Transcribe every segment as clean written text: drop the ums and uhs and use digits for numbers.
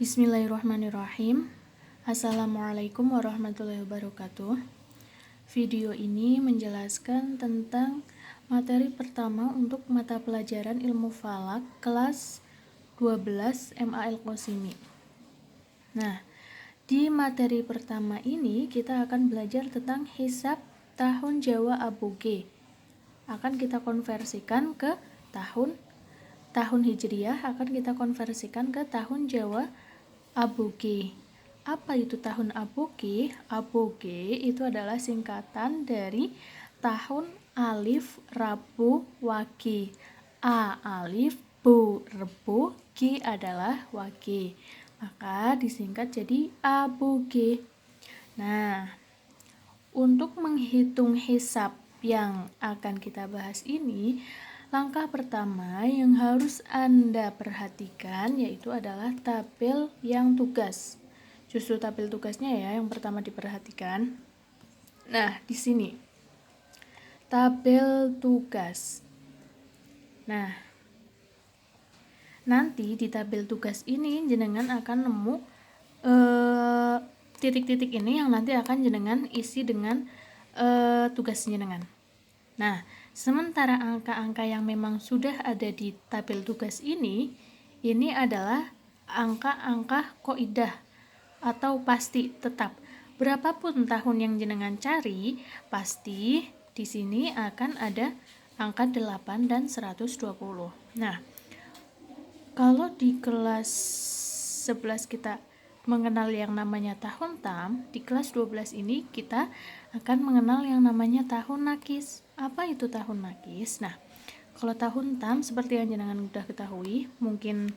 Bismillahirrahmanirrahim. Assalamualaikum warahmatullahi wabarakatuh. Video ini menjelaskan tentang materi pertama untuk mata pelajaran ilmu falak kelas 12 MA Al-Qosimi. Nah, di materi pertama ini kita akan belajar tentang hisab tahun Jawa Aboge. Akan kita konversikan ke tahun Hijriah, akan kita konversikan ke tahun Jawa Aboge. Apa itu tahun Aboge? Aboge itu adalah singkatan dari tahun alif Rabu Wage. A alif, Bu Rebo, G adalah Wage. Maka disingkat jadi Aboge. Nah, untuk menghitung hisab yang akan kita bahas ini, langkah pertama yang harus Anda perhatikan yaitu adalah tabel yang tugas. Justru tabel tugasnya ya yang pertama diperhatikan. Nah, di sini tabel tugas. Nah, nanti di tabel tugas ini jenengan akan nemu titik-titik ini yang nanti akan jenengan isi dengan tugas jenengan. Nah, sementara angka-angka yang memang sudah ada di tabel tugas ini adalah angka-angka kaidah atau pasti tetap. Berapapun tahun yang jenengan cari, pasti di sini akan ada angka 8 dan 120. Nah, kalau di kelas 11 kita mengenal yang namanya tahun tam, di kelas 12 ini kita akan mengenal yang namanya tahun nakis. Apa itu tahun nakis? Nah, kalau tahun tam seperti yang jenengan sudah ketahui, mungkin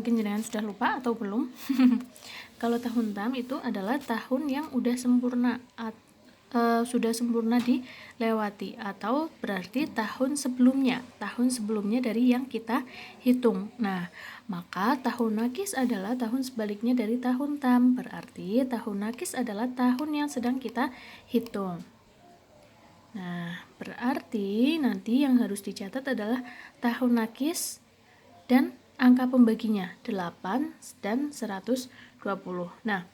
jenengan sudah lupa atau belum. Kalau tahun tam itu adalah tahun yang sudah sempurna dilewati, atau berarti tahun sebelumnya dari yang kita hitung. Nah, maka tahun nakis adalah tahun sebaliknya dari tahun tam, berarti tahun nakis adalah tahun yang sedang kita hitung. Nah, berarti nanti yang harus dicatat adalah tahun nakis dan angka pembaginya 8 dan 120. Nah,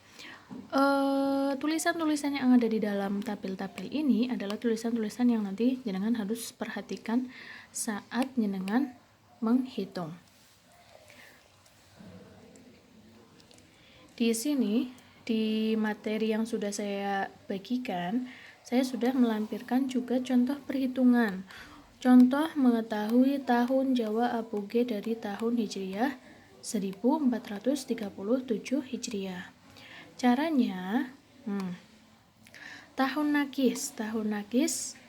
tulisan-tulisan yang ada di dalam tabel-tabel ini adalah tulisan-tulisan yang nanti jenengan harus perhatikan saat jenengan menghitung. Di sini, di materi yang sudah saya bagikan, saya sudah melampirkan juga contoh perhitungan. Contoh mengetahui tahun Jawa Aboge dari tahun Hijriah 1437 Hijriah. Caranya, tahun nakis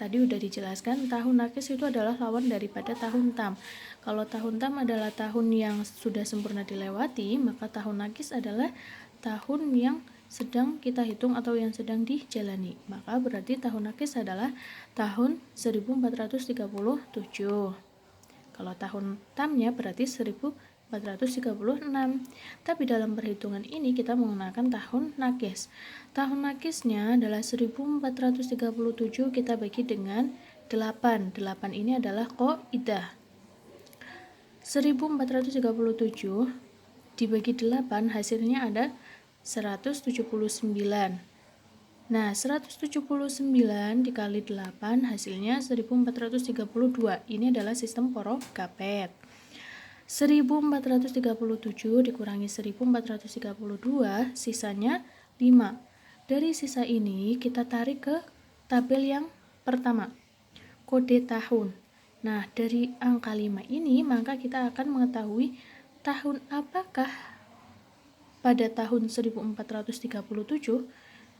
tadi udah dijelaskan, tahun nakis itu adalah lawan daripada tahun tam. Kalau tahun tam adalah tahun yang sudah sempurna dilewati, maka tahun nakis adalah tahun yang sedang kita hitung atau yang sedang dijalani. Maka berarti tahun nakis adalah tahun 1437. Kalau tahun tamnya berarti 1436. Tapi dalam perhitungan ini kita menggunakan tahun nakis. Tahun nakisnya adalah 1437 kita bagi dengan 8. 8 ini adalah kaidah. 1437 dibagi 8 hasilnya ada 179. Nah, 179 dikali 8 hasilnya 1432. Ini adalah sistem Poro-Gapet. 1437 dikurangi 1432, sisanya 5. Dari sisa ini kita tarik ke tabel yang pertama, kode tahun. Nah, dari angka 5 ini maka kita akan mengetahui tahun apakah pada tahun 1437.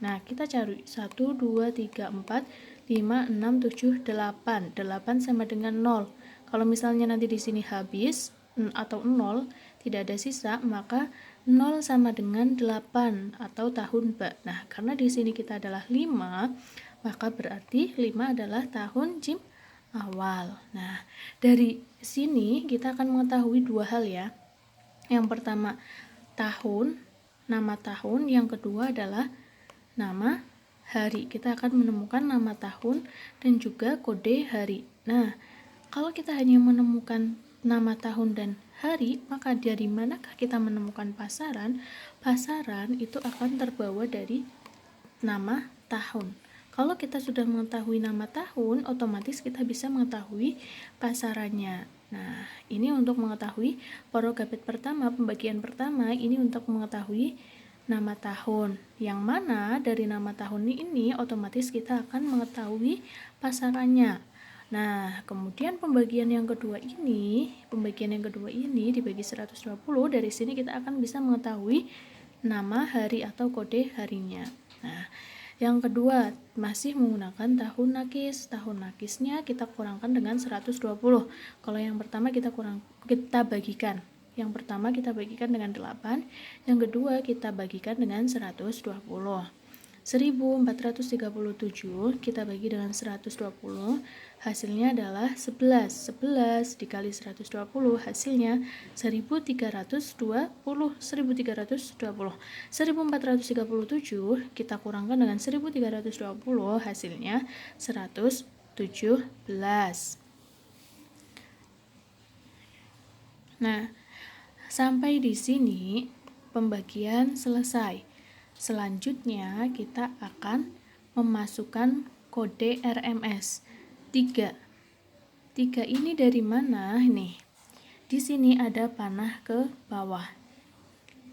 Nah, kita cari 1, 2, 3, 4, 5, 6, 7, 8. 8 sama dengan 0. Kalau misalnya nanti di sini habis atau 0, tidak ada sisa, maka 0 sama dengan 8 atau tahun ba. Nah, karena di sini kita adalah 5, maka berarti 5 adalah tahun jim awal. Nah, dari sini kita akan mengetahui dua hal ya. Yang pertama, tahun, nama tahun. Yang kedua adalah nama hari. Kita akan menemukan nama tahun dan juga kode hari. Nah, kalau kita hanya menemukan nama tahun dan hari, maka dari manakah kita menemukan pasaran? Pasaran itu akan terbawa dari nama tahun. Kalau kita sudah mengetahui nama tahun, otomatis kita bisa mengetahui pasarannya. Nah, ini untuk mengetahui Porogabet pertama, pembagian pertama, ini untuk mengetahui nama tahun. Yang mana dari nama tahun ini otomatis kita akan mengetahui pasarannya. Nah, kemudian pembagian yang kedua ini dibagi 120, dari sini kita akan bisa mengetahui nama hari atau kode harinya. Nah, yang kedua masih menggunakan tahun nakis. Tahun nakisnya kita kurangkan dengan 120. Kalau yang pertama kita bagikan. Yang pertama kita bagikan dengan 8, yang kedua kita bagikan dengan 120. 1437 kita bagi dengan 120, hasilnya adalah 11. 11 dikali 120 hasilnya 1320. 1437 kita kurangkan dengan 1320, hasilnya 117. Nah, sampai di sini pembagian selesai. Selanjutnya kita akan memasukkan kode RMS 3. 3 ini dari mana nih? Di sini ada panah ke bawah.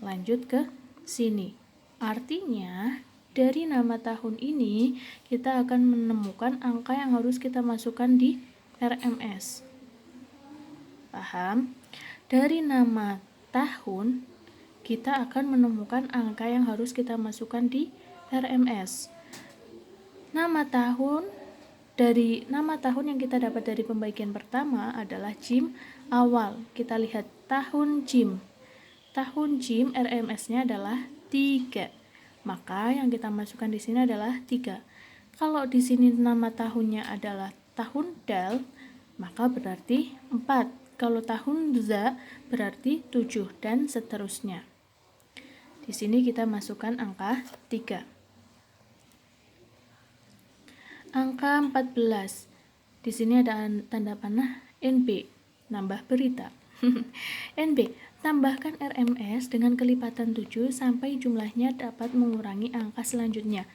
Lanjut ke sini. Artinya dari nama tahun ini kita akan menemukan angka yang harus kita masukkan di RMS. Paham? Dari nama tahun kita akan menemukan angka yang harus kita masukkan di RMS. Nama tahun yang kita dapat dari pembagian pertama adalah JIM awal. Kita lihat tahun JIM. Tahun JIM RMS-nya adalah 3. Maka yang kita masukkan di sini adalah 3. Kalau di sini nama tahunnya adalah tahun DAL, maka berarti 4. Kalau tahun ZA berarti 7 dan seterusnya. Di sini kita masukkan angka 3. Angka 14. Di sini ada tanda panah NB, nambah berita. NB, tambahkan RMS dengan kelipatan 7 sampai jumlahnya dapat mengurangi angka selanjutnya.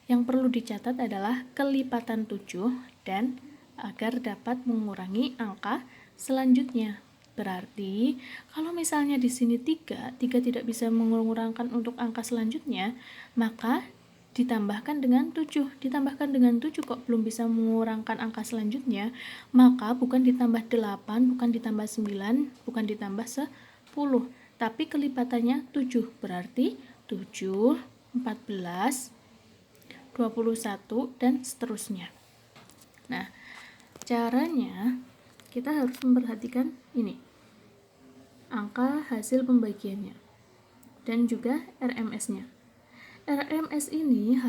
Yang perlu dicatat adalah kelipatan 7 dan agar dapat mengurangi angka selanjutnya. Berarti kalau misalnya di sini 3 tidak bisa mengurangkan untuk angka selanjutnya, maka ditambahkan dengan 7. Ditambahkan dengan 7 kok belum bisa mengurangkan angka selanjutnya, maka bukan ditambah 8, bukan ditambah 9, bukan ditambah 10, tapi kelipatannya 7. Berarti 7, 14, 21 dan seterusnya. Nah, caranya kita harus memperhatikan ini, angka hasil pembagiannya dan juga RMS-nya. RMS ini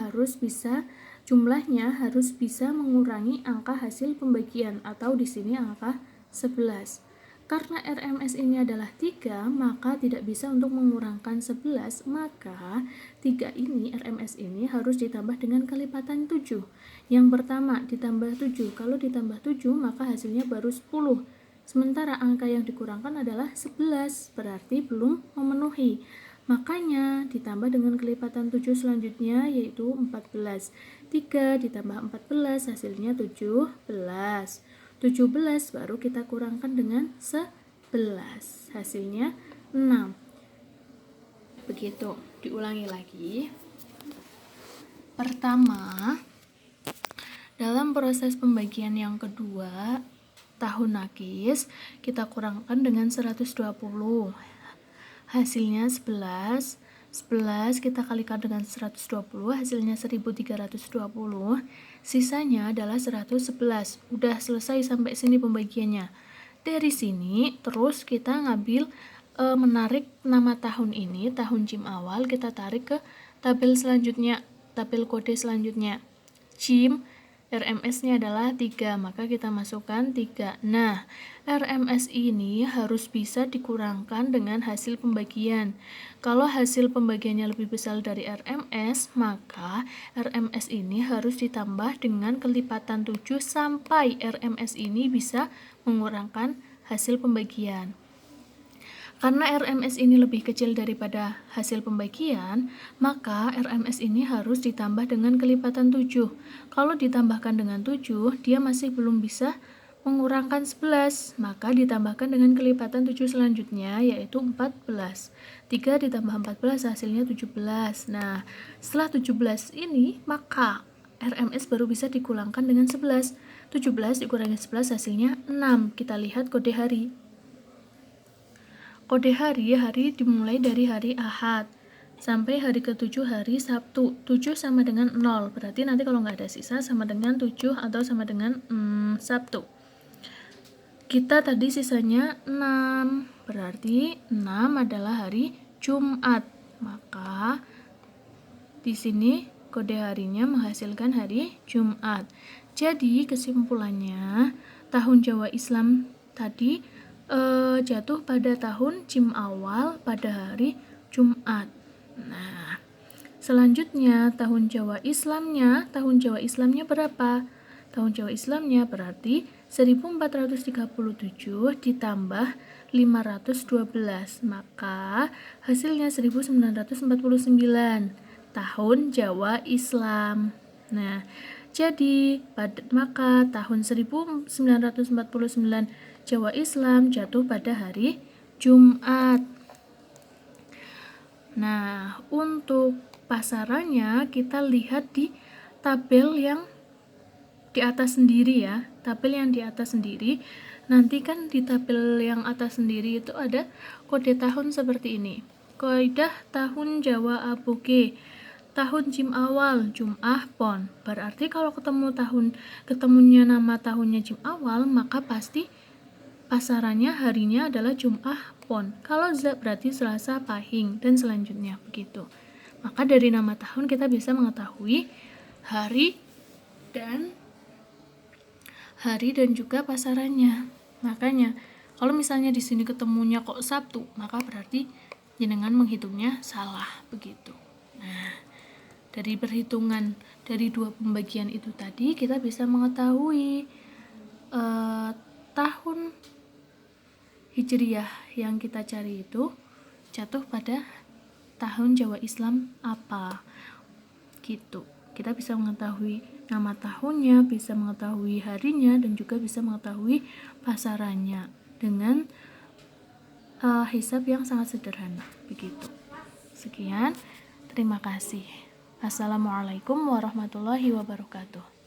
jumlahnya harus bisa mengurangi angka hasil pembagian, atau di sini angka 11. Karena RMS ini adalah 3, maka tidak bisa untuk mengurangkan 11, maka 3 ini, RMS ini harus ditambah dengan kelipatan 7. Yang pertama ditambah 7, kalau ditambah 7 maka hasilnya baru 10. Sementara angka yang dikurangkan adalah 11, berarti belum memenuhi. Makanya ditambah dengan kelipatan 7 selanjutnya, yaitu 14. 3 ditambah 14 hasilnya 17. 17 baru kita kurangkan dengan 11, hasilnya 6. Begitu, diulangi lagi. Pertama, dalam proses pembagian yang kedua, tahun nakis kita kurangkan dengan 120. Hasilnya 11. 11 kita kalikan dengan 120, hasilnya 1320. Sisanya adalah 111. Udah selesai sampai sini pembagiannya. Dari sini terus kita ngambil menarik nama tahun ini, tahun JIM awal, kita tarik ke tabel selanjutnya, tabel kode selanjutnya. JIM RMS-nya adalah 3, maka kita masukkan 3. Nah, RMS ini harus bisa dikurangkan dengan hasil pembagian. Kalau hasil pembagiannya lebih besar dari RMS, maka RMS ini harus ditambah dengan kelipatan 7 sampai RMS ini bisa mengurangkan hasil pembagian. Karena RMS ini lebih kecil daripada hasil pembagian, maka RMS ini harus ditambah dengan kelipatan 7. Kalau ditambahkan dengan 7, dia masih belum bisa mengurangkan 11, maka ditambahkan dengan kelipatan 7 selanjutnya, yaitu 14. 3 ditambah 14 hasilnya 17. Nah, setelah 17 ini, maka RMS baru bisa dikurangkan dengan 11. 17 dikurangi 11 hasilnya 6. Kita lihat kode hari. Kode hari dimulai dari hari Ahad sampai hari ke-7 hari Sabtu. 7 sama dengan 0, berarti nanti kalau nggak ada sisa sama dengan 7 atau sama dengan Sabtu. Kita tadi sisanya 6, berarti 6 adalah hari Jumat. Maka di sini kode harinya menghasilkan hari Jumat. Jadi kesimpulannya, tahun Jawa Islam tadi jatuh pada tahun Jim awal pada hari Jumat. Nah, selanjutnya tahun Jawa Islamnya berapa? Tahun Jawa Islamnya berarti 1437 ditambah 512, maka hasilnya 1949 tahun Jawa Islam. Nah, jadi maka tahun 1949 Jawa Islam jatuh pada hari Jumat. Nah, untuk pasarannya kita lihat di tabel yang di atas sendiri ya. Tabel yang di atas sendiri. Nanti kan di tabel yang atas sendiri itu ada kode tahun seperti ini. Kaidah tahun Jawa Aboge. Tahun Jim awal, Jum'ah Pon. Berarti kalau ketemunya nama tahunnya Jim awal, maka pasti pasarannya harinya adalah Jum'ah Pon. Kalau berarti Selasa Pahing dan selanjutnya begitu. Maka dari nama tahun kita bisa mengetahui hari dan juga pasarannya. Makanya kalau misalnya di sini ketemunya kok Sabtu, maka berarti jenengan menghitungnya salah begitu. Nah, dari perhitungan dari dua pembagian itu tadi kita bisa mengetahui tahun Hijriyah yang kita cari itu jatuh pada tahun Jawa Islam apa gitu. Kita bisa mengetahui nama tahunnya, bisa mengetahui harinya, dan juga bisa mengetahui pasarannya dengan hisab yang sangat sederhana begitu. Sekian, terima kasih. Assalamualaikum warahmatullahi wabarakatuh.